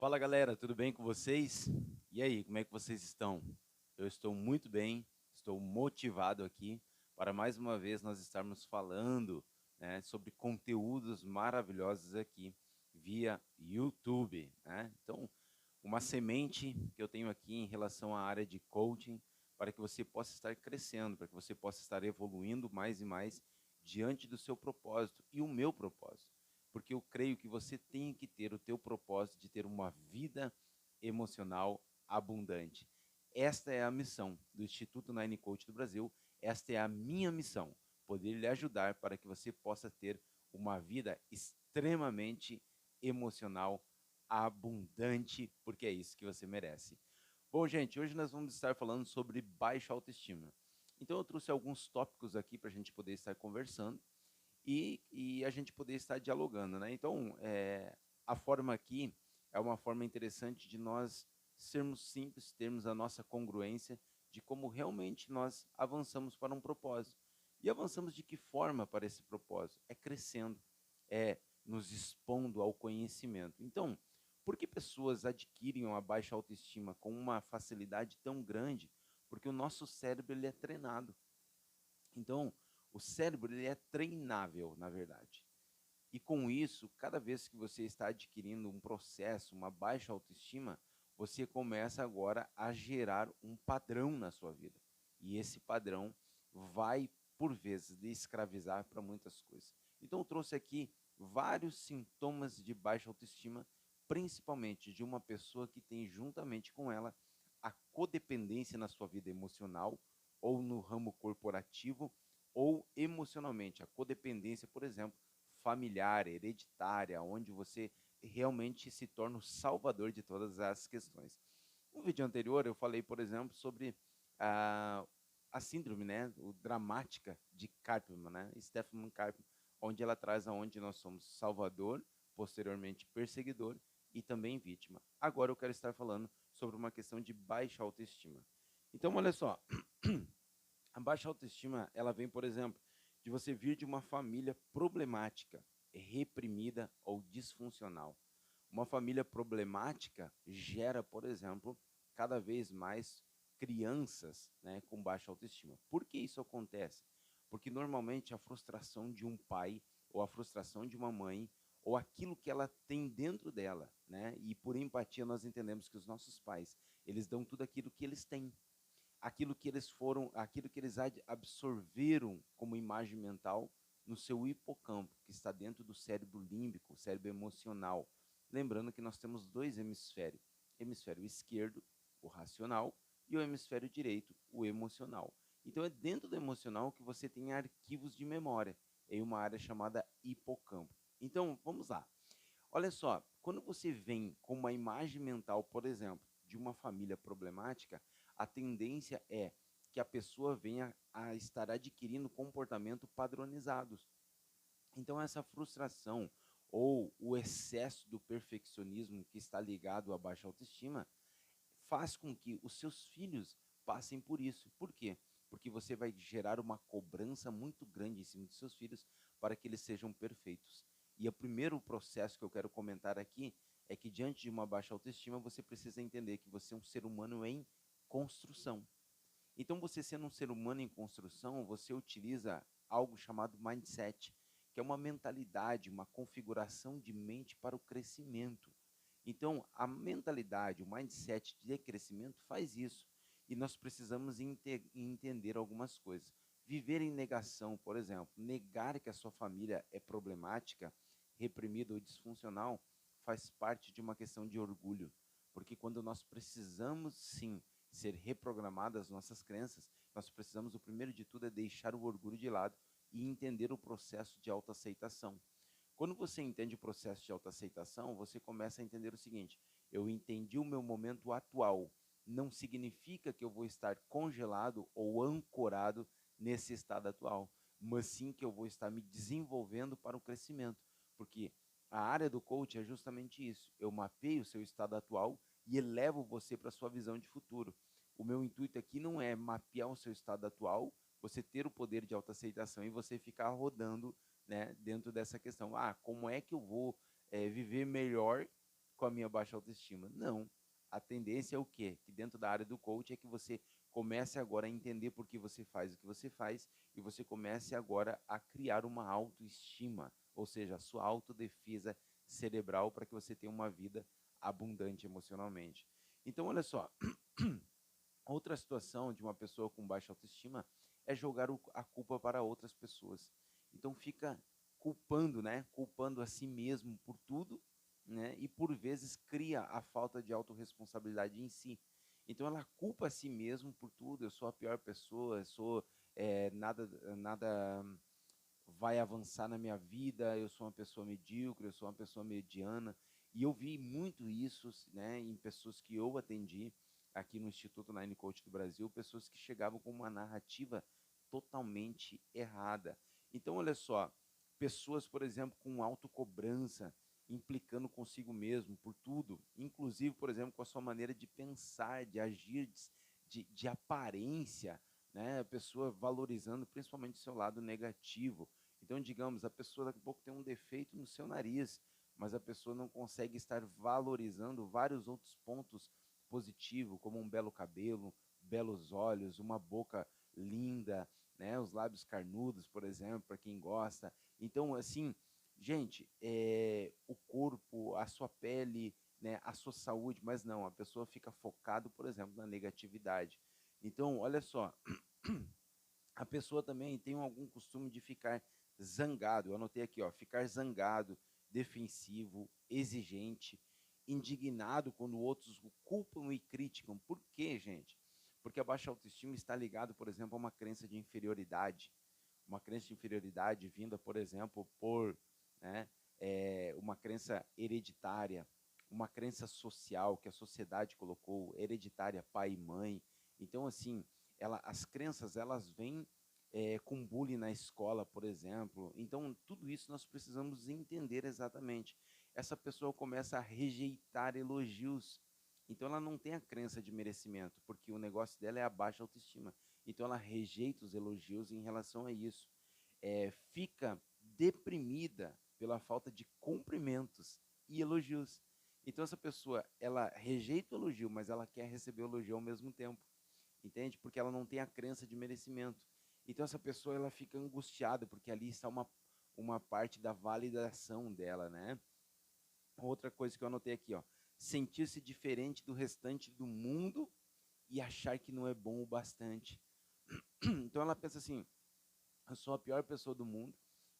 Fala galera, tudo bem com vocês? E aí, como é que vocês estão? Eu estou muito bem, estou motivado aqui para mais uma vez nós estarmos falando, né, sobre conteúdos maravilhosos aqui via YouTube, né? Então, uma semente que eu tenho aqui em relação à área de coaching para que você possa estar crescendo, para que você possa estar evoluindo mais e mais diante do seu propósito e o meu propósito, porque eu creio que você tem que ter o teu propósito de ter uma vida emocional abundante. Esta é a missão do Instituto Nine Coach do Brasil, esta é a minha missão, poder lhe ajudar para que você possa ter uma vida extremamente emocional abundante, porque é isso que você merece. Bom, gente, hoje nós vamos estar falando sobre baixa autoestima. Então eu trouxe alguns tópicos aqui para a gente poder estar conversando e a gente poder estar dialogando, né? Então, a forma aqui é uma forma interessante de nós sermos simples, termos a nossa congruência de como realmente nós avançamos para um propósito. E avançamos de que forma para esse propósito? É crescendo, é nos expondo ao conhecimento. Então, por que pessoas adquirem uma baixa autoestima com uma facilidade tão grande? Porque o nosso cérebro ele é treinado. Então, o cérebro ele é treinável, na verdade. E com isso, cada vez que você está adquirindo um processo, uma baixa autoestima, você começa agora a gerar um padrão na sua vida. E esse padrão vai, por vezes, lhe escravizar para muitas coisas. Então, eu trouxe aqui vários sintomas de baixa autoestima, principalmente de uma pessoa que tem juntamente com ela a codependência na sua vida emocional ou no ramo corporativo ou emocionalmente. A codependência, por exemplo, familiar, hereditária, onde você realmente se torna o salvador de todas as questões. No vídeo anterior eu falei, por exemplo, sobre a síndrome, né, o dramática de Karpman, né, Stephen Karpman, onde ela traz aonde nós somos salvador, posteriormente perseguidor e também vítima. Agora eu quero estar falando sobre uma questão de baixa autoestima. Então, olha só, a baixa autoestima, ela vem, por exemplo, de você vir de uma família problemática, reprimida ou disfuncional. Uma família problemática gera, por exemplo, cada vez mais crianças, né, com baixa autoestima. Por que isso acontece? Porque normalmente a frustração de um pai ou a frustração de uma mãe ou aquilo que ela tem dentro dela, né? E por empatia nós entendemos que os nossos pais, eles dão tudo aquilo que eles têm, aquilo que eles foram, aquilo que eles absorveram como imagem mental no seu hipocampo, que está dentro do cérebro límbico, cérebro emocional. Lembrando que nós temos dois hemisférios, hemisfério esquerdo, o racional, e o hemisfério direito, o emocional. Então é dentro do emocional que você tem arquivos de memória, em uma área chamada hipocampo. Então, vamos lá. Olha só, quando você vem com uma imagem mental, por exemplo, de uma família problemática, a tendência é que a pessoa venha a estar adquirindo comportamento padronizados. Então, essa frustração ou o excesso do perfeccionismo que está ligado à baixa autoestima faz com que os seus filhos passem por isso. Por quê? Porque você vai gerar uma cobrança muito grande em cima dos seus filhos para que eles sejam perfeitos. E o primeiro processo que eu quero comentar aqui é que diante de uma baixa autoestima, você precisa entender que você é um ser humano em construção. Então, você sendo um ser humano em construção, você utiliza algo chamado mindset, que é uma mentalidade, uma configuração de mente para o crescimento. Então, a mentalidade, o mindset de crescimento faz isso. E nós precisamos entender algumas coisas. Viver em negação, por exemplo, negar que a sua família é problemática, reprimida ou disfuncional, faz parte de uma questão de orgulho. Porque quando nós precisamos, sim, ser reprogramadas as nossas crenças, nós precisamos, o primeiro de tudo, é deixar o orgulho de lado e entender o processo de autoaceitação. Quando você entende o processo de autoaceitação, você começa a entender o seguinte: eu entendi o meu momento atual. Não significa que eu vou estar congelado ou ancorado nesse estado atual, mas sim que eu vou estar me desenvolvendo para o crescimento. Porque a área do coach é justamente isso. Eu mapeio o seu estado atual e elevo você para a sua visão de futuro. O meu intuito aqui não é mapear o seu estado atual, você ter o poder de autoaceitação e você ficar rodando, né, dentro dessa questão. Ah, como é que eu vou viver melhor com a minha baixa autoestima. Não. A tendência é o quê? Que dentro da área do coach é que você comece agora a entender por que você faz o que você faz e você comece agora a criar uma autoestima, ou seja, a sua autodefesa cerebral para que você tenha uma vida abundante emocionalmente. Então, olha só, outra situação de uma pessoa com baixa autoestima é jogar a culpa para outras pessoas. Então fica culpando, né? Culpando a si mesmo por tudo, né? E por vezes cria a falta de autorresponsabilidade em si. Então ela culpa a si mesmo por tudo. Eu sou a pior pessoa, eu sou nada vai avançar na minha vida, eu sou uma pessoa medíocre, eu sou uma pessoa mediana. E eu vi muito isso, né, em pessoas que eu atendi aqui no Instituto Nine Coach do Brasil, pessoas que chegavam com uma narrativa totalmente errada. Então, olha só, pessoas, por exemplo, com autocobrança, implicando consigo mesmo por tudo, inclusive, por exemplo, com a sua maneira de pensar, de agir, de aparência, né? A pessoa valorizando principalmente o seu lado negativo. Então, digamos, a pessoa daqui a pouco tem um defeito no seu nariz, mas a pessoa não consegue estar valorizando vários outros pontos positivos, como um belo cabelo, belos olhos, uma boca linda, né? Os lábios carnudos, por exemplo, para quem gosta. Então, assim, gente, o corpo, a sua pele, né, a sua saúde, mas não, a pessoa fica focada, por exemplo, na negatividade. Então, olha só, a pessoa também tem algum costume de ficar zangado. Eu anotei aqui, ó, ficar zangado, defensivo, exigente, indignado quando outros o culpam e criticam. Por quê, gente? Porque a baixa autoestima está ligado, por exemplo, a uma crença de inferioridade. Uma crença de inferioridade vinda, por exemplo, por, né, uma crença hereditária, uma crença social que a sociedade colocou, hereditária, pai e mãe. Então, assim, as crenças, elas vêm com bullying na escola, por exemplo. Então, tudo isso nós precisamos entender exatamente. Essa pessoa começa a rejeitar elogios. Então, ela não tem a crença de merecimento, porque o negócio dela é a baixa autoestima. Então, ela rejeita os elogios em relação a isso. Fica deprimida pela falta de cumprimentos e elogios. Então, essa pessoa, ela rejeita o elogio, mas ela quer receber o elogio ao mesmo tempo. Entende? Porque ela não tem a crença de merecimento. Então essa pessoa ela fica angustiada, porque ali está uma parte da validação dela, né? Outra coisa que eu anotei aqui, ó, sentir-se diferente do restante do mundo e achar que não é bom o bastante. Então ela pensa assim, eu sou a pior pessoa do mundo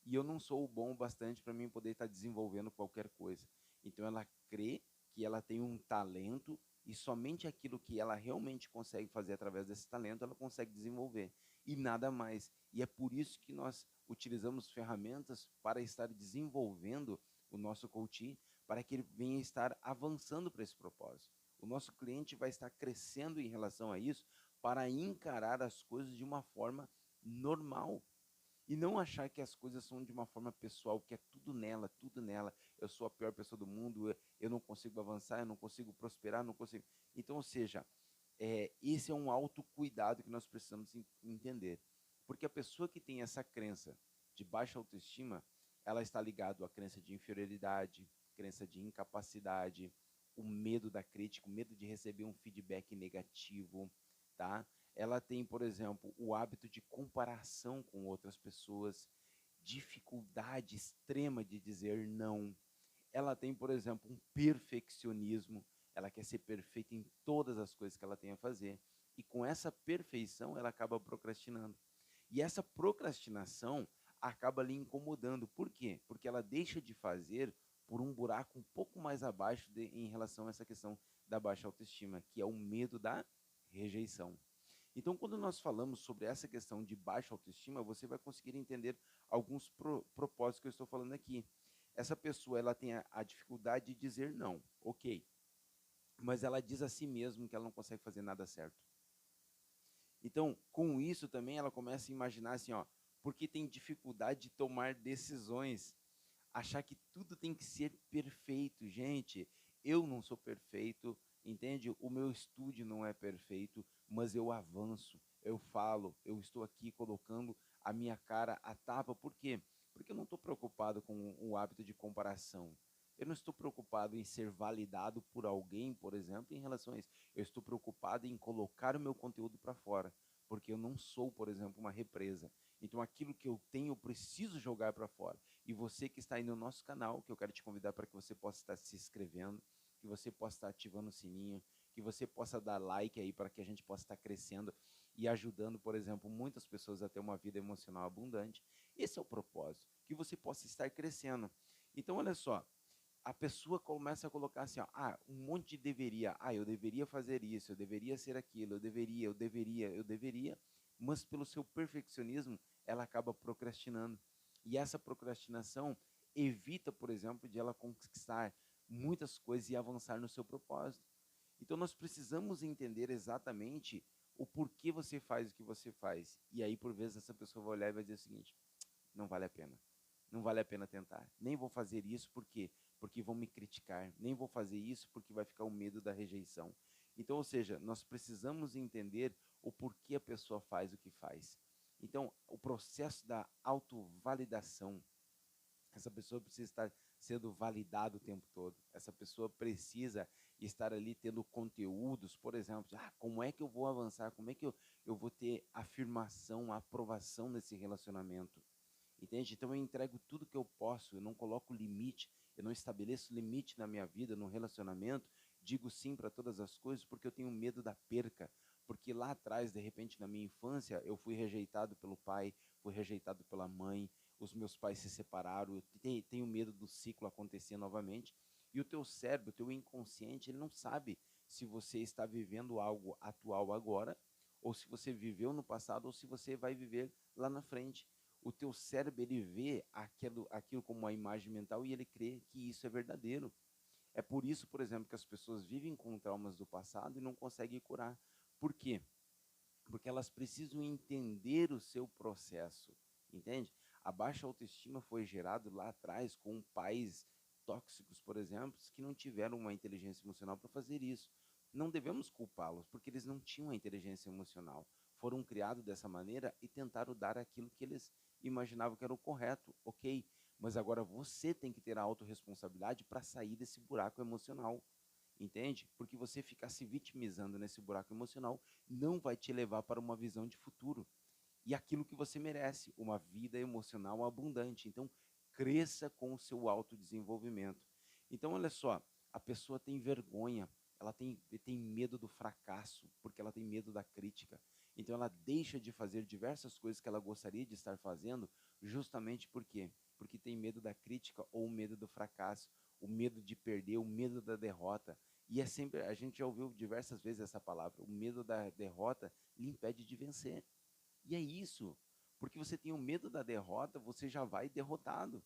e eu não sou o bom o bastante para mim poder estar desenvolvendo qualquer coisa. Então ela crê que ela tem um talento e somente aquilo que ela realmente consegue fazer através desse talento ela consegue desenvolver e nada mais. E é por isso que nós utilizamos ferramentas para estar desenvolvendo o nosso coaching para que ele venha estar avançando para esse propósito. O nosso cliente vai estar crescendo em relação a isso para encarar as coisas de uma forma normal. E não achar que as coisas são de uma forma pessoal, que é tudo nela, tudo nela. Eu sou a pior pessoa do mundo, eu não consigo avançar, eu não consigo prosperar, não consigo. Então, ou seja, esse é um autocuidado que nós precisamos entender. Porque a pessoa que tem essa crença de baixa autoestima, ela está ligada à crença de inferioridade, crença de incapacidade, o medo da crítica, o medo de receber um feedback negativo, tá? Ela tem, por exemplo, o hábito de comparação com outras pessoas, dificuldade extrema de dizer não. Ela tem, por exemplo, um perfeccionismo, ela quer ser perfeita em todas as coisas que ela tem a fazer. E com essa perfeição, ela acaba procrastinando. E essa procrastinação acaba lhe incomodando. Por quê? Porque ela deixa de fazer por um buraco um pouco mais abaixo em relação a essa questão da baixa autoestima, que é o medo da rejeição. Então, quando nós falamos sobre essa questão de baixa autoestima, você vai conseguir entender alguns propósitos que eu estou falando aqui. Essa pessoa ela tem a dificuldade de dizer não, ok, mas ela diz a si mesma que ela não consegue fazer nada certo. Então, com isso também ela começa a imaginar assim, ó, porque tem dificuldade de tomar decisões, achar que tudo tem que ser perfeito. Gente, eu não sou perfeito, entende? O meu estúdio não é perfeito, mas eu avanço, eu falo, eu estou aqui colocando a minha cara à tapa. Por quê? Porque eu não estou preocupado com o hábito de comparação. Eu não estou preocupado em ser validado por alguém, por exemplo, em relação a isso. Eu estou preocupado em colocar o meu conteúdo para fora, porque eu não sou, por exemplo, uma represa. Então, aquilo que eu tenho, eu preciso jogar para fora. E você que está aí no nosso canal, que eu quero te convidar para que você possa estar se inscrevendo, que você possa estar ativando o sininho, que você possa dar like aí para que a gente possa estar crescendo e ajudando, por exemplo, muitas pessoas a ter uma vida emocional abundante. Esse é o propósito, que você possa estar crescendo. Então, olha só, a pessoa começa a colocar assim, ó, um monte de deveria. Eu deveria fazer isso, eu deveria ser aquilo, eu deveria, mas pelo seu perfeccionismo, ela acaba procrastinando. E essa procrastinação evita, por exemplo, de ela conquistar muitas coisas e avançar no seu propósito. Então nós precisamos entender exatamente o porquê você faz o que você faz. E aí, por vezes, essa pessoa vai olhar e vai dizer o seguinte: não vale a pena. Não vale a pena tentar. Nem vou fazer isso porque vão me criticar. Nem vou fazer isso porque vai ficar o medo da rejeição. Então, ou seja, nós precisamos entender o porquê a pessoa faz o que faz. Então, o processo da autovalidação, essa pessoa precisa estar sendo validada o tempo todo. Essa pessoa precisa estar ali tendo conteúdos, por exemplo, como é que eu vou avançar? Como é que eu vou ter afirmação, aprovação nesse relacionamento? Entende? Então eu entrego tudo que eu posso, eu não coloco limite, eu não estabeleço limite na minha vida, no relacionamento, digo sim para todas as coisas porque eu tenho medo da perca, porque lá atrás, de repente, na minha infância, eu fui rejeitado pelo pai, fui rejeitado pela mãe, os meus pais se separaram, eu tenho medo do ciclo acontecer novamente, e o teu cérebro, o teu inconsciente, ele não sabe se você está vivendo algo atual agora, ou se você viveu no passado, ou se você vai viver lá na frente. O teu cérebro, ele vê aquilo como uma imagem mental e ele crê que isso é verdadeiro. É por isso, por exemplo, que as pessoas vivem com traumas do passado e não conseguem curar. Por quê? Porque elas precisam entender o seu processo, entende? A baixa autoestima foi gerada lá atrás com pais tóxicos, por exemplo, que não tiveram uma inteligência emocional para fazer isso. Não devemos culpá-los, porque eles não tinham a inteligência emocional. Foram criados dessa maneira e tentaram dar aquilo que eles imaginavam que era o correto, ok? Mas agora você tem que ter a autorresponsabilidade para sair desse buraco emocional. Entende? Porque você ficar se vitimizando nesse buraco emocional não vai te levar para uma visão de futuro. E aquilo que você merece, uma vida emocional abundante. Então, cresça com o seu autodesenvolvimento. Então, olha só, a pessoa tem vergonha, ela tem medo do fracasso, porque ela tem medo da crítica. Então, ela deixa de fazer diversas coisas que ela gostaria de estar fazendo, justamente por quê? Porque tem medo da crítica ou medo do fracasso, o medo de perder, o medo da derrota. E é sempre, a gente já ouviu diversas vezes essa palavra, o medo da derrota lhe impede de vencer. E é isso, porque você tem o medo da derrota, você já vai derrotado,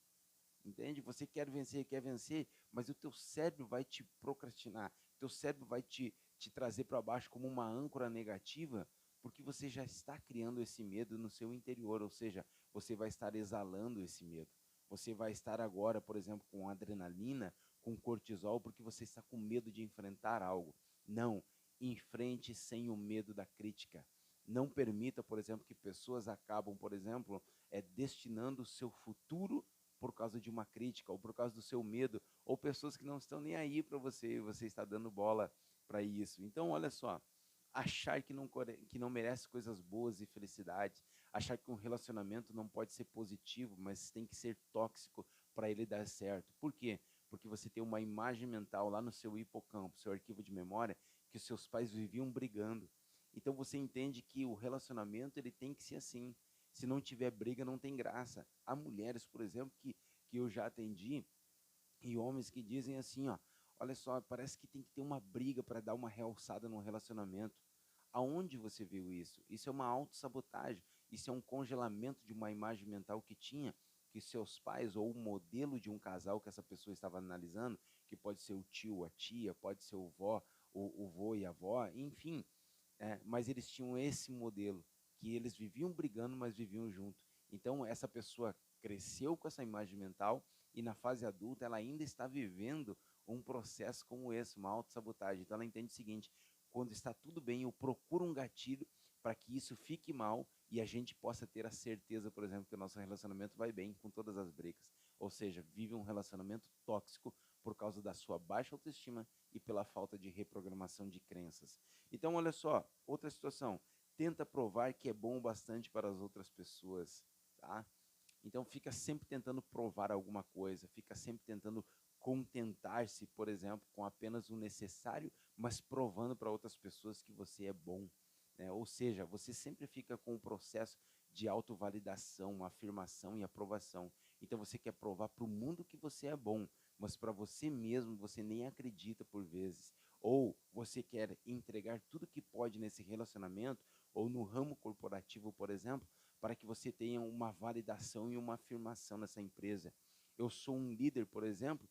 entende? Você quer vencer, mas o teu cérebro vai te procrastinar, o teu cérebro vai te trazer para baixo como uma âncora negativa, porque você já está criando esse medo no seu interior, ou seja, você vai estar exalando esse medo. Você vai estar agora, por exemplo, com adrenalina, com cortisol, porque você está com medo de enfrentar algo. Não, enfrente sem o medo da crítica. Não permita, por exemplo, que pessoas acabam, por exemplo, destinando o seu futuro por causa de uma crítica ou por causa do seu medo, ou pessoas que não estão nem aí para você e você está dando bola para isso. Então, olha só, achar que não merece coisas boas e felicidade, achar que um relacionamento não pode ser positivo, mas tem que ser tóxico para ele dar certo. Por quê? Porque você tem uma imagem mental lá no seu hipocampo, seu arquivo de memória, que os seus pais viviam brigando. Então você entende que o relacionamento ele tem que ser assim. Se não tiver briga, não tem graça. Há mulheres, por exemplo, que eu já atendi, e homens que dizem assim, ó, olha só, parece que tem que ter uma briga para dar uma realçada no relacionamento. Aonde você viu isso? Isso é uma autossabotagem, isso é um congelamento de uma imagem mental que tinha, que seus pais, ou o modelo de um casal que essa pessoa estava analisando, que pode ser o tio, a tia, pode ser o vô e a avó, enfim, mas eles tinham esse modelo, que eles viviam brigando, mas viviam junto. Então, essa pessoa cresceu com essa imagem mental e na fase adulta ela ainda está vivendo um processo como esse, uma autossabotagem. Então, ela entende o seguinte: quando está tudo bem, eu procuro um gatilho para que isso fique mal e a gente possa ter a certeza, por exemplo, que o nosso relacionamento vai bem com todas as brigas. Ou seja, vive um relacionamento tóxico por causa da sua baixa autoestima e pela falta de reprogramação de crenças. Então, olha só, outra situação, tenta provar que é bom o bastante para as outras pessoas, tá? Então, fica sempre tentando provar alguma coisa, fica sempre tentando contentar-se, por exemplo, com apenas o necessário, mas provando para outras pessoas que você é bom, né? Ou seja, você sempre fica com o processo de autovalidação, afirmação e aprovação. Então, você quer provar para o mundo que você é bom, mas para você mesmo você nem acredita por vezes. Ou você quer entregar tudo que pode nesse relacionamento, ou no ramo corporativo, por exemplo, para que você tenha uma validação e uma afirmação nessa empresa. Eu sou um líder, por exemplo,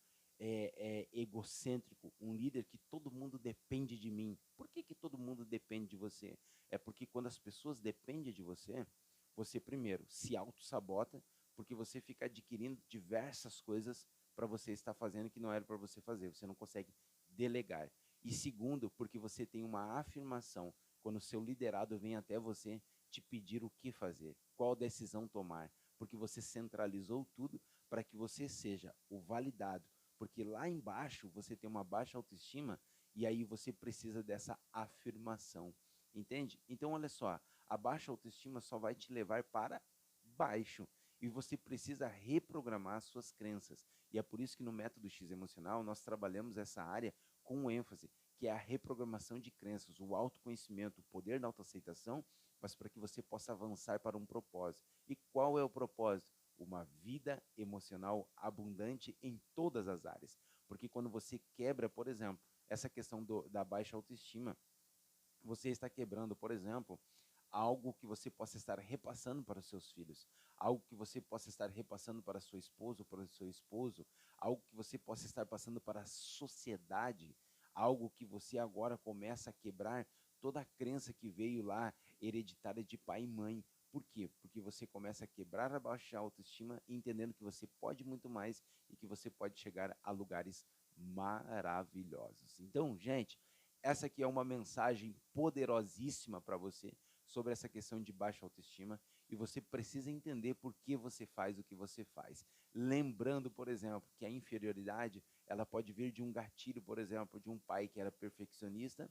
egocêntrico, um líder que todo mundo depende de mim. Por que, que todo mundo depende de você? É porque quando as pessoas dependem de você, você primeiro se auto-sabota, porque você fica adquirindo diversas coisas para você estar fazendo que não era para você fazer. Você não consegue delegar. E segundo, porque você tem uma afirmação. Quando o seu liderado vem até você te pedir o que fazer, qual decisão tomar, porque você centralizou tudo para que você seja o validado, porque lá embaixo você tem uma baixa autoestima e aí você precisa dessa afirmação, entende? Então olha só, a baixa autoestima só vai te levar para baixo e você precisa reprogramar suas crenças. E é por isso que no método X emocional nós trabalhamos essa área com ênfase, que é a reprogramação de crenças, o autoconhecimento, o poder da autoaceitação, mas para que você possa avançar para um propósito. E qual é o propósito? Uma vida emocional abundante em todas as áreas. Porque quando você quebra, por exemplo, essa questão da baixa autoestima, você está quebrando, por exemplo, algo que você possa estar repassando para os seus filhos, algo que você possa estar repassando para sua esposa ou para o seu esposo, algo que você possa estar passando para a sociedade, algo que você agora começa a quebrar toda a crença que veio lá hereditária de pai e mãe. Por quê? Porque você começa a quebrar a baixa autoestima, entendendo que você pode muito mais e que você pode chegar a lugares maravilhosos. Então, gente, essa aqui é uma mensagem poderosíssima para você sobre essa questão de baixa autoestima e você precisa entender por que você faz o que você faz. Lembrando, por exemplo, que a inferioridade, ela pode vir de um gatilho, por exemplo, de um pai que era perfeccionista,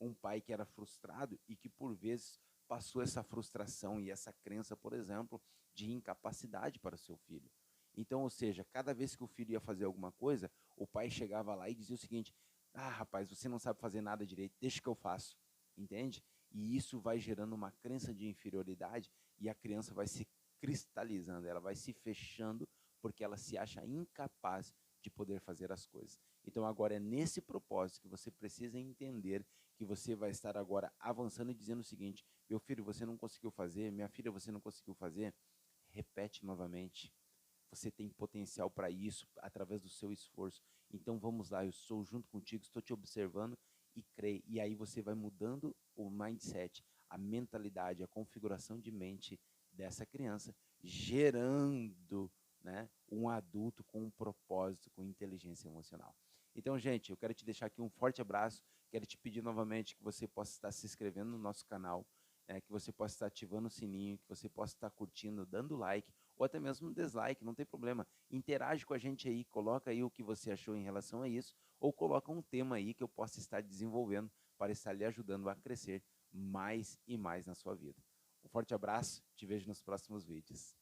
um pai que era frustrado e que por vezes passou essa frustração e essa crença, por exemplo, de incapacidade para o seu filho. Então, ou seja, cada vez que o filho ia fazer alguma coisa, o pai chegava lá e dizia o seguinte: ah, rapaz, você não sabe fazer nada direito, deixa que eu faço, entende? E isso vai gerando uma crença de inferioridade e a criança vai se cristalizando, ela vai se fechando porque ela se acha incapaz de poder fazer as coisas. Então agora é nesse propósito que você precisa entender que você vai estar agora avançando e dizendo o seguinte: meu filho, você não conseguiu fazer, minha filha, você não conseguiu fazer, repete novamente. Você tem potencial para isso através do seu esforço. Então vamos lá, eu estou junto contigo, estou te observando e creio. E aí você vai mudando o mindset, a mentalidade, a configuração de mente dessa criança, gerando, né, um adulto com um propósito, com inteligência emocional. Então, gente, eu quero te deixar aqui um forte abraço. Quero te pedir novamente que você possa estar se inscrevendo no nosso canal, que você possa estar ativando o sininho, que você possa estar curtindo, dando like, ou até mesmo um dislike, não tem problema. Interage com a gente aí, coloca aí o que você achou em relação a isso, ou coloca um tema aí que eu possa estar desenvolvendo para estar lhe ajudando a crescer mais e mais na sua vida. Um forte abraço, te vejo nos próximos vídeos.